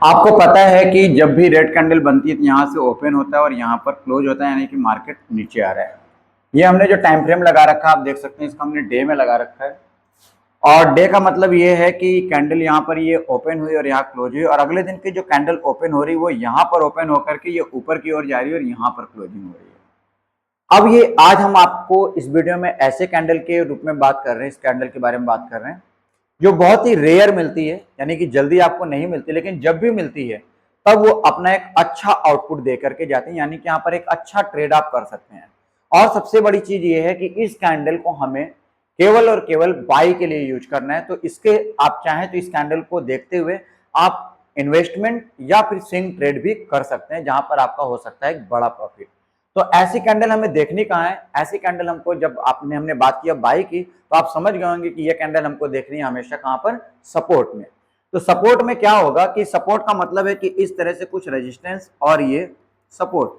आपको पता है कि जब भी रेड कैंडल बनती है तो यहाँ से ओपन होता है और यहाँ पर क्लोज होता है, यानी कि मार्केट नीचे आ रहा है। ये हमने जो टाइम फ्रेम लगा रखा है आप देख सकते हैं, इसको हमने डे में लगा रखा है। और डे का मतलब ये है कि कैंडल यहाँ पर ये ओपन हुई और यहाँ क्लोज हुई, और अगले दिन की जो कैंडल ओपन हो रही है वो यहाँ पर ओपन होकर के ये ऊपर की ओर जा रही है और यहाँ पर क्लोजिंग हो रही है। अब ये आज हम आपको इस वीडियो में ऐसे कैंडल के रूप में बात कर रहे हैं, इस कैंडल के बारे में बात कर रहे हैं जो बहुत ही रेयर मिलती है, यानी कि जल्दी आपको नहीं मिलती, लेकिन जब भी मिलती है तब वो अपना एक अच्छा आउटपुट दे करके जाते हैं, यानी कि यहाँ पर एक अच्छा ट्रेड आप कर सकते हैं। और सबसे बड़ी चीज ये है कि इस कैंडल को हमें केवल और केवल बाई के लिए यूज करना है। तो इसके आप चाहें तो इस कैंडल को देखते हुए आप इन्वेस्टमेंट या फिर स्विंग ट्रेड भी कर सकते हैं, जहां पर आपका हो सकता है एक बड़ा प्रॉफिट। तो ऐसी कैंडल हमें देखनी कहाँ है? ऐसी कैंडल हमको जब हमने बात किया बाई की तो आप समझ गए होंगे कि ये कैंडल हमको देखनी है हमेशा कहाँ पर? सपोर्ट में। तो सपोर्ट में क्या होगा कि सपोर्ट का मतलब है कि इस तरह से कुछ रेजिस्टेंस और ये सपोर्ट।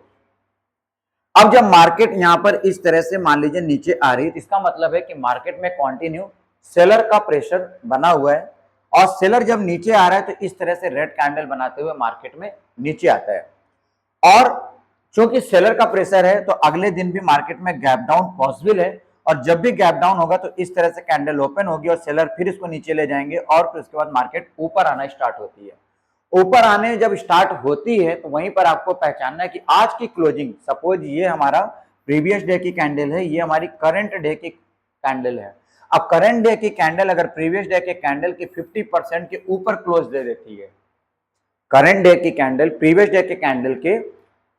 अब जब मार्केट यहाँ पर इस तरह से मान लीजिए नीचे आ रही है तो इसका मतलब है कि मार्केट में कंटिन्यू सेलर का प्रेशर बना हुआ है, और सेलर जब नीचे आ रहा है तो इस तरह से रेड कैंडल बनाते हुए मार्केट में नीचे आता है। और चूंकि सेलर का प्रेशर है तो अगले दिन भी मार्केट में गैप डाउन पॉसिबल है, और जब भी गैप डाउन होगा तो इस तरह से कैंडल ओपन होगी और सेलर फिर इसको नीचे ले जाएंगे, और फिर उसके बाद मार्केट ऊपर आना स्टार्ट होती है। ऊपर आने जब स्टार्ट होती है तो वहीं पर आपको पहचानना है कि आज की क्लोजिंग, सपोज ये हमारा प्रीवियस डे की कैंडल है, ये हमारी करंट डे की कैंडल है। अब करंट डे की कैंडल अगर प्रीवियस डे के कैंडल के 50% के ऊपर क्लोज दे देती है, करंट डे की कैंडल प्रीवियस डे के कैंडल के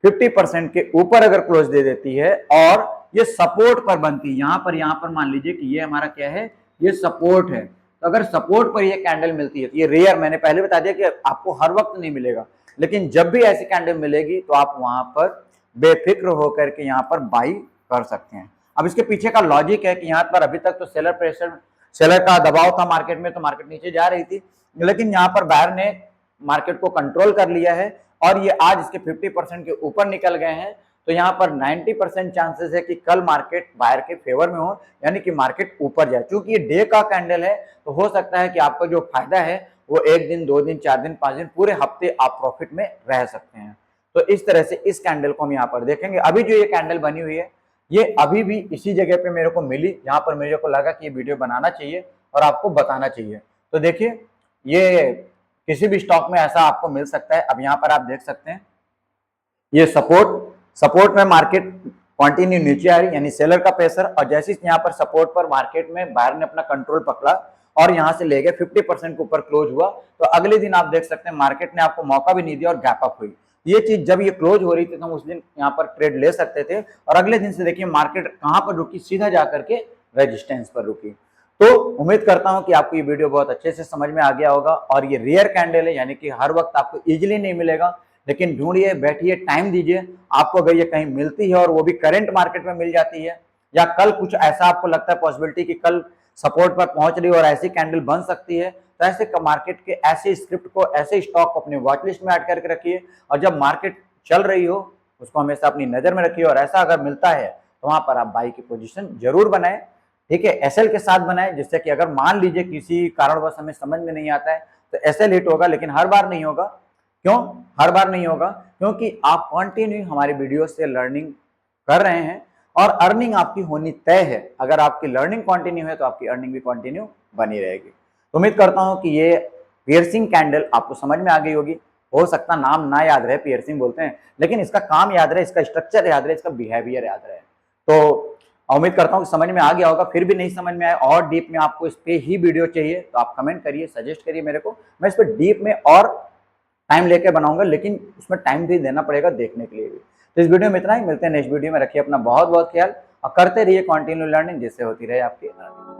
50% के ऊपर अगर क्लोज दे देती है और ये सपोर्ट पर बनती है, यहां पर मान लीजिए कि ये हमारा क्या है, ये सपोर्ट है। तो अगर सपोर्ट पर ये कैंडल मिलती है तो ये रेयर, मैंने पहले बता दिया कि आपको हर वक्त नहीं मिलेगा, लेकिन जब भी ऐसी कैंडल मिलेगी तो आप वहां पर बेफिक्र होकर के यहाँ पर बाई कर सकते हैं। अब इसके पीछे का लॉजिक है कि यहाँ पर अभी तक तो सेलर प्रेशर, सेलर का दबाव था मार्केट में, तो मार्केट नीचे जा रही थी, लेकिन यहाँ पर बायर ने मार्केट को कंट्रोल कर लिया है और ये आज इसके 50% के ऊपर निकल गए हैं। तो यहाँ पर 90% चांसेस है कि कल मार्केट बायर के फेवर में हो, यानी कि मार्केट ऊपर जाए। क्योंकि ये डे का कैंडल है तो हो सकता है कि आपका जो फायदा है वो 1 दिन, 2 दिन, 4 दिन, 5 दिन, पूरे हफ्ते आप प्रॉफिट में रह सकते हैं। तो इस तरह से इस कैंडल को हम यहाँ पर देखेंगे। अभी जो ये कैंडल बनी हुई है ये अभी भी इसी जगह पे मेरे को मिली जहां पर मेरे को लगा कि ये वीडियो बनाना चाहिए और आपको बताना चाहिए। तो देखिए, ये किसी भी स्टॉक में ऐसा आपको मिल सकता है। अब यहाँ पर आप देख सकते हैं ये सपोर्ट में मार्केट कंटिन्यू नीचे आ रही, यानी सेलर का प्रेशर, और जैसे यहाँ पर सपोर्ट पर मार्केट में बायर ने अपना कंट्रोल पकड़ा और यहाँ से ले गए 50% के ऊपर क्लोज हुआ, तो अगले दिन आप देख सकते हैं मार्केट ने आपको मौका भी नहीं दिया और गैप अप हुई। ये चीज जब ये क्लोज हो रही थी तो हम उस दिन यहाँ पर ट्रेड ले सकते थे, और अगले दिन से देखिए मार्केट कहाँ पर रुकी, सीधा जाकर के रेजिस्टेंस पर रुकी। तो उम्मीद करता हूं कि आपको ये वीडियो बहुत अच्छे से समझ में आ गया होगा। और ये रेयर कैंडल है, यानी कि हर वक्त आपको इजीली नहीं मिलेगा, लेकिन ढूंढिए, बैठिए, टाइम दीजिए। आपको अगर ये कहीं मिलती है और वो भी करंट मार्केट में मिल जाती है, या कल कुछ ऐसा आपको लगता है पॉसिबिलिटी कि कल सपोर्ट पर पहुंच रही है और ऐसी कैंडल बन सकती है, तो ऐसे मार्केट के ऐसे स्क्रिप्ट को, ऐसे स्टॉक को अपने वॉच लिस्ट में ऐड करके रखिए, और जब मार्केट चल रही हो उसको हमेशा अपनी नजर में रखिए, और ऐसा अगर मिलता है तो वहां पर आप बाई की पोजीशन जरूर बनाएं। ठीक है, एसएल के साथ बनाएं, जिससे कि अगर मान लीजिए किसी कारणवश हमें समझ में नहीं आता है तो एसएल हिट होगा, लेकिन हर बार नहीं होगा। क्यों हर बार नहीं होगा? क्योंकि आप कंटिन्यू हमारे वीडियो से लर्निंग कर रहे हैं और अर्निंग आपकी होनी तय है। अगर आपकी लर्निंग कंटिन्यू है तो आपकी अर्निंग भी कंटिन्यू बनी रहेगी। तो उम्मीद करता हूं कि ये पियर्सिंग कैंडल आपको समझ में आ गई होगी। हो सकता नाम ना याद रहे, पियर्सिंग बोलते हैं, लेकिन इसका काम याद रहे, इसका स्ट्रक्चर याद रहे, इसका बिहेवियर याद रहे। तो उम्मीद करता हूँ कि समझ में आ गया होगा। फिर भी नहीं समझ में आया और डीप में आपको इस पे ही वीडियो चाहिए तो आप कमेंट करिए, सजेस्ट करिए मेरे को, मैं इस पर डीप में और टाइम लेके बनाऊंगा, लेकिन उसमें टाइम भी देना पड़ेगा देखने के लिए भी। तो इस वीडियो में इतना ही, मिलते हैं नेक्स्ट वीडियो में। रखिए अपना बहुत बहुत ख्याल और करते रहिए कंटिन्यू लर्निंग, जिससे होती रहे आपकी अर्निंग।